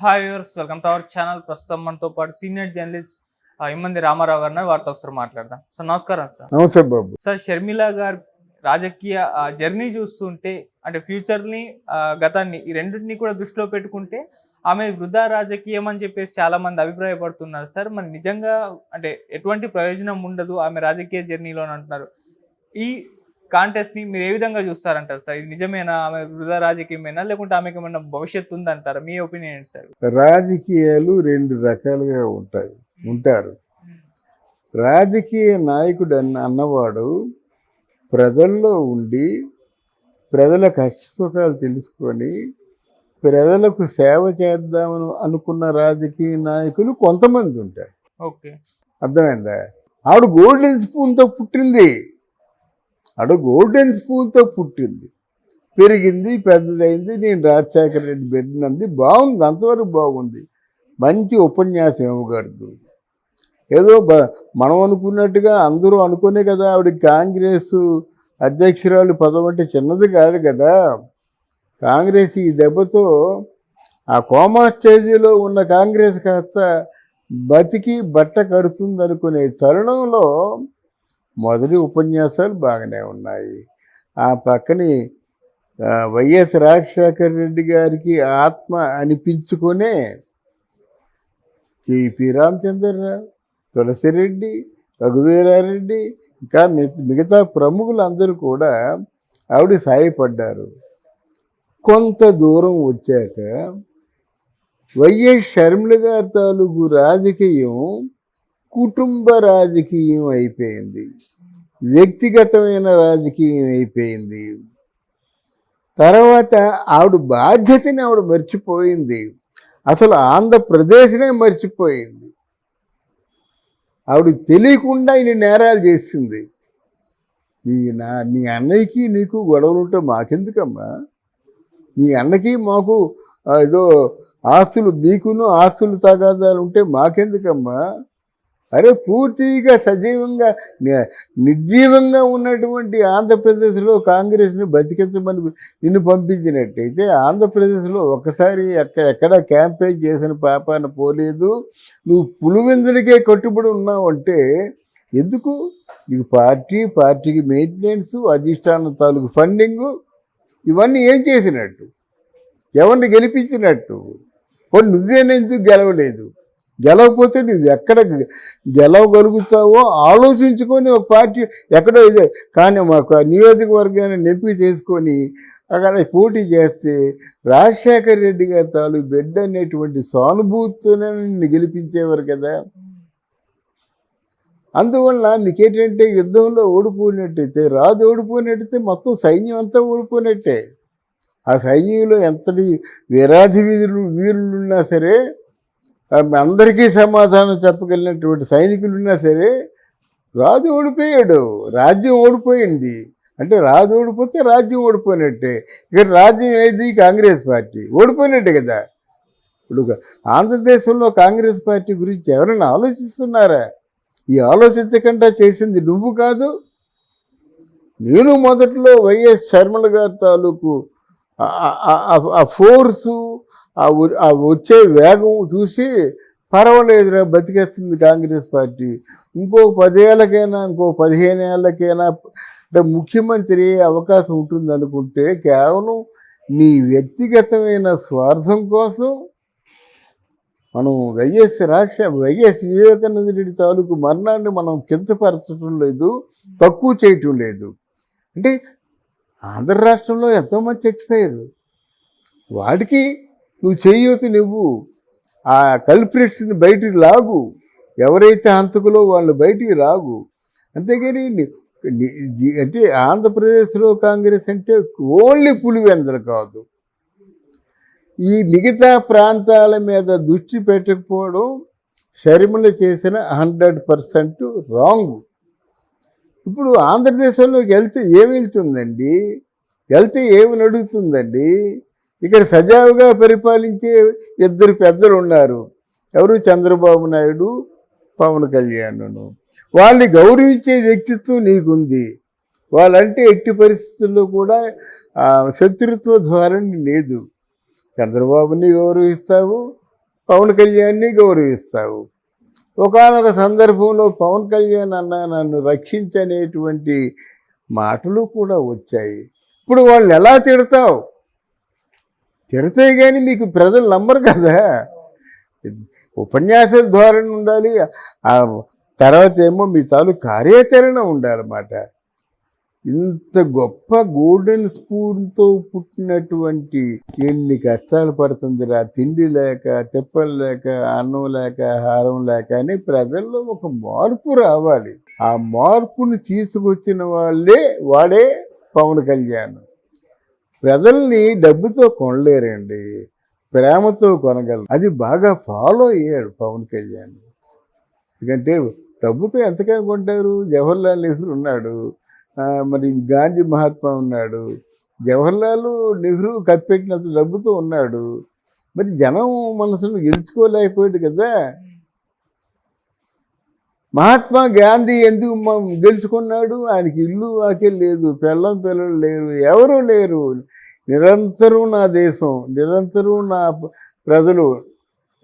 Hi viewers, welcome to our channel. ప్రస్తుతం మనతో పాటు సీనియర్ జర్నలిస్ట్ ఇమ్మంది రామారావు గారు వారితో ఒకసారి మాట్లాడదాం. సార్ నమస్కారం. సార్ నమస్తే బాబు. సార్, షర్మిల గారు రాజకీయ జర్నీ చూస్తుంటే అంటే ఫ్యూచర్ని గతాన్ని ఈ రెండింటిని కూడా దృష్టిలో పెట్టుకుంటే ఆమె వృధా రాజకీయం అని చెప్పేసి చాలా మంది అభిప్రాయపడుతున్నారు. సార్, మరి నిజంగా అంటే ఎటువంటి ప్రయోజనం ఉండదు ఆమె రాజకీయ జర్నీలో అంటున్నారు. ఈ కాంటెస్ట్ని మీరు ఏ విధంగా చూస్తారంటారు సార్? ఇది నిజమేనా, ఆమె వృధా రాజకీయమేనా, లేకుంటే ఆమెకి ఏమన్నా భవిష్యత్తు ఉందంటారా? మీ ఒపీనియన్ ఏంటి సార్? రాజకీయాలు రెండు రకాలుగా ఉంటారు. రాజకీయ నాయకుడు అన్నవాడు ప్రజల్లో ఉండి ప్రజల కష్ట సుఖాలు తెలుసుకొని ప్రజలకు సేవ చేద్దామని అనుకున్న రాజకీయ నాయకులు కొంతమంది ఉంటారు. ఓకే, అర్థమైందా? ఆవిడ గోల్డెన్ స్పూన్తో పుట్టింది, పెరిగింది, పెద్దదైంది. నేను రాజశేఖర రెడ్డి పెట్టినంది బాగుంది, అంతవరకు బాగుంది. మంచి ఉపన్యాసం ఇవ్వకూడదు. ఏదో మనం అనుకున్నట్టుగా అందరూ అనుకునే కదా ఆవిడ కాంగ్రెస్ అధ్యక్షురాలు పదం అంటే చిన్నది కాదు కదా. కాంగ్రెస్ ఈ దెబ్బతో ఆ కోమా స్టేజీలో ఉన్న కాంగ్రెస్ కాస్త బతికి బట్ట కడుతుంది అనుకునే తరుణంలో మొదటి ఉపన్యాసాలు బాగానే ఉన్నాయి. ఆ పక్కని వైఎస్ రాజశేఖర రెడ్డి గారికి ఆత్మ అనిపించుకునే కేపీ రామచంద్రరావు, తులసిరెడ్డి, రఘువీరారెడ్డి ఇంకా మిగతా ప్రముఖులందరూ కూడా ఆవిడ సాయపడ్డారు. కొంత దూరం వచ్చాక వైఎస్ షర్మిల గారి తాలూకు రాజకీయం కుటుంబ రాజకీయం అయిపోయింది, వ్యక్తిగతమైన రాజకీయం అయిపోయింది. తర్వాత ఆవిడ బాధ్యతని ఆవిడ మర్చిపోయింది, అసలు ఆంధ్రప్రదేశ్నే మర్చిపోయింది. ఆవిడ తెలియకుండా ఇన్ని నేరాలు చేసింది. నీ అన్నయ్యకి నీకు గొడవలు ఉంటే మాకెందుకమ్మా? నీ అన్నకి మాకు ఏదో ఆస్తులు, మీకును ఆస్తులు తగాదాలు ఉంటే మాకెందుకమ్మా? అరే, పూర్తిగా సజీవంగా నిర్జీవంగా ఉన్నటువంటి ఆంధ్రప్రదేశ్లో కాంగ్రెస్ని బతికించమని నిన్ను పంపించినట్టయితే ఆంధ్రప్రదేశ్లో ఒకసారి ఎక్కడ క్యాంపెయిన్ చేసిన పాపాన పోలేదు. నువ్వు పులివెందులకే కట్టుబడి ఉన్నావంటే ఎందుకు? నీకు పార్టీకి మెయింటెనెన్స్, అధిష్టానం తాలూకు ఫండింగు, ఇవన్నీ ఏం చేసినట్టు? ఎవరిని గెలిపించినట్టు? కొన్ని నువ్వేనెందుకు గెలవలేదు? గెలవకపోతే నువ్వు ఎక్కడ గెలవగలుగుతావో ఆలోచించుకొని ఒక పార్టీ ఎక్కడో ఇదే కానీ మాకు నియోజకవర్గాన్ని ఎంపిక చేసుకొని అక్కడ పోటీ చేస్తే రాజశేఖర రెడ్డి గారి తాలూకు బిడ్డ అనేటువంటి సానుభూతిని గెలిపించేవారు కదా. అందువల్ల మీకేంటంటే యుద్ధంలో ఓడిపోయినట్టయితే, రాజు ఓడిపోయినట్టయితే మొత్తం సైన్యం అంతా ఓడిపోయినట్టే. ఆ సైన్యంలో ఎంతటి వీరాధి వీరులున్నా సరే, అందరికీ సమాధానం చెప్పగలిగినటువంటి సైనికులు ఉన్నా సరే, రాజు ఓడిపోయాడు, రాజ్యం ఓడిపోయింది. అంటే రాజు ఓడిపోతే రాజ్యం ఓడిపోయినట్టే. ఇక్కడ రాజ్యం ఏది? కాంగ్రెస్ పార్టీ ఓడిపోయినట్టే కదా. ఇప్పుడు ఆంధ్రదేశంలో కాంగ్రెస్ పార్టీ గురించి ఎవరైనా ఆలోచిస్తున్నారా? ఈ ఆలోచించకుండా చేసింది నువ్వు కాదు, నేను. మొదట్లో వైఎస్ షర్మిల గారి తాలూకు ఆ ఫోర్సు, ఆ వచ్చే వేగం చూసి పర్వాలేదురా, బతికేస్తుంది కాంగ్రెస్ పార్టీ. ఇంకో 10 ఏళ్ళకైనా, ఇంకో 15 ఏళ్ళకైనా అంటే ముఖ్యమంత్రి అయ్యే అవకాశం ఉంటుంది అనుకుంటే కేవలం నీ వ్యక్తిగతమైన స్వార్థం కోసం మనం వైఎస్ వివేకానంద రెడ్డి తాలూకు మరణాన్ని మనం కించపరచడం లేదు, తక్కువ చేయటం లేదు. అంటే ఆంధ్ర రాష్ట్రంలో ఎంతోమంది చచ్చిపోయారు. వాడికి నువ్వు నువ్వు ఆ కల్ప్రిట్స్ని బయటికి లాగు, ఎవరైతే హంతకులో వాళ్ళు బయటికి లాగు. అంతేగాని అంటే ఆంధ్రప్రదేశ్లో కాంగ్రెస్ అంటే ఓన్లీ పులివెందులు కాదు, ఈ మిగతా ప్రాంతాల మీద దృష్టి పెట్టకపోవడం షర్మిల చేసిన 100% రాంగ్. ఇప్పుడు ఆంధ్రదేశంలోకి వెళ్తే ఏమి వెళ్తుందండి? ఏమి నడుగుతుందండి? ఇక్కడ సజావుగా పరిపాలించే 2 పెద్దలు ఉన్నారు. ఎవరు? చంద్రబాబు నాయుడు, పవన్ కళ్యాణ్ను. వాళ్ళని గౌరవించే వ్యక్తిత్వం నీకుంది. వాళ్ళంటే ఎట్టి పరిస్థితుల్లో కూడా శత్రుత్వ ధోరణి లేదు. చంద్రబాబుని గౌరవిస్తావు, పవన్ కళ్యాణ్ని గౌరవిస్తావు. ఒకానొక సందర్భంలో పవన్ కళ్యాణ్ అన్న నన్ను రక్షించనేటువంటి మాటలు కూడా వచ్చాయి. ఇప్పుడు వాళ్ళని ఎలా తిడతావు? తిడితే కానీ మీకు ప్రజలు నమ్మరు కదా. ఉపన్యాసాల ధోరణి ఉండాలి, ఆ తర్వాత ఏమో మీ తాలూకు కార్యాచరణ ఉండాలన్నమాట. ఇంత గొప్ప గోల్డెన్ స్పూన్తో పుట్టినటువంటి ఎన్ని కష్టాలు పడుతుందిరా, తిండి లేక, తిప్పలు లేక, అన్నం లేక, ఆహారం లేక అని ప్రజల్లో ఒక మార్పు రావాలి. ఆ మార్పుని తీసుకొచ్చిన వాడే పవన్ కళ్యాణ్. ప్రజల్ని డబ్బుతో కొనలేరండి, ప్రేమతో కొనగలరు. అది బాగా ఫాలో అయ్యాడు పవన్ కళ్యాణ్. ఎందుకంటే డబ్బుతో ఎంతకని కొంటారు? జవహర్లాల్ నెహ్రూ ఉన్నాడు, మరి గాంధీ మహాత్మా ఉన్నాడు, జవహర్లాల్ నెహ్రూ కప్పెట్టినంత డబ్బుతో ఉన్నాడు. మరి జనం మనసును గెలుచుకోలేకపోయాడు కదా. మహాత్మా గాంధీ ఎందుకు గెలుచుకున్నాడు? ఆయనకి ఇల్లు వాకే లేదు, పిల్లలు లేరు, ఎవరూ లేరు. నిరంతరం నా దేశం, నిరంతరం నా ప్రజలు,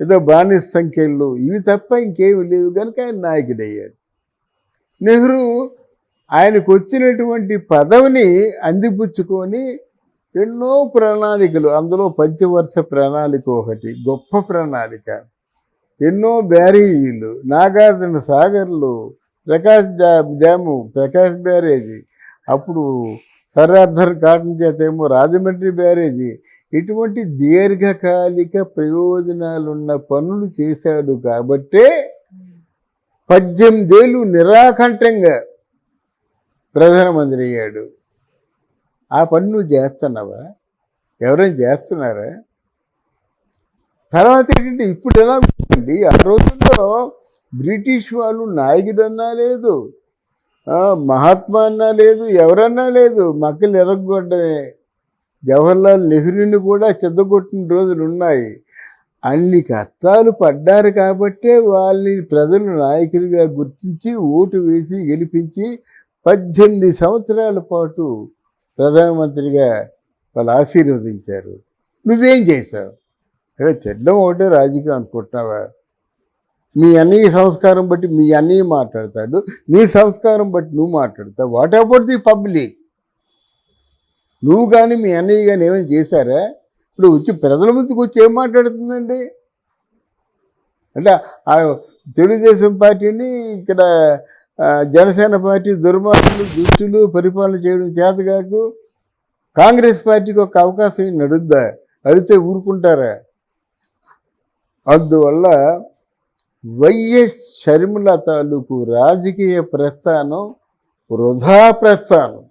ఏదో బానిస సంఖ్యలు, ఇవి తప్ప ఇంకేమి లేవు కనుక ఆయన నాయకుడయ్యాడు. నెహ్రూ ఆయనకు వచ్చినటువంటి పదవిని అందిపుచ్చుకొని ఎన్నో ప్రణాళికలు, అందులో పంచవర్ష ప్రణాళిక ఒకటి గొప్ప ప్రణాళిక, ఎన్నో బ్యారేజీలు, నాగార్జున సాగర్లు, ప్రకాశ్ బ్యారేజీ, అప్పుడు సర్ ఆర్థర్ కాటన్ చేత ఏమో రాజమండ్రి బ్యారేజీ, ఇటువంటి దీర్ఘకాలిక ప్రయోజనాలున్న పనులు చేశాడు. కాబట్టే 18 ఏళ్ళు నిరాకంఠంగా ప్రధానమంత్రి అయ్యాడు. ఆ పని నువ్వు చేస్తున్నావా? ఎవరైనా చేస్తున్నారా? తర్వాత ఏంటంటే ఇప్పుడు ఎలా ఉందండి, ఆ రోజుల్లో బ్రిటిష్ వాళ్ళు నాయకుడన్నా లేదు, మహాత్మా అన్నా లేదు, ఎవరన్నా లేదు, మక్కలు ఎరగొట్టడమే. జవహర్లాల్ నెహ్రూని కూడా చెద్దగొట్టిన రోజులు ఉన్నాయి. అన్ని కష్టాలు పడ్డారు కాబట్టే వాళ్ళని ప్రజలు నాయకులుగా గుర్తించి ఓటు వేసి గెలిపించి 18 సంవత్సరాల పాటు ప్రధానమంత్రిగా వాళ్ళు ఆశీర్వదించారు. నువ్వేం చేశావు? చెడ్డం ఒకటే రాజకీయం అనుకుంటున్నావా? మీ అన్నయ్య సంస్కారం బట్టి మీ అన్నయ్య మాట్లాడతాడు, నీ సంస్కారం బట్టి నువ్వు మాట్లాడతావు. What about the public? నువ్వు కానీ మీ అన్నయ్య కానీ ఏమైనా చేశారా? ఇప్పుడు వచ్చి ప్రజల ముందుకు వచ్చి ఏం మాట్లాడుతుందండి? అంటే ఆ తెలుగుదేశం పార్టీని ఇక్కడ జనసేన పార్టీ దుర్మార్గులు, దుష్టులు పరిపాలన చేయడం చేతగాకు కాంగ్రెస్ పార్టీకి ఒక అవకాశం నడుద్దా? అడిగితే ఊరుకుంటారా? అందువల్ల వైఎస్ షర్మిల తాలూకు రాజకీయ ప్రస్థానం వృధా ప్రస్థానం.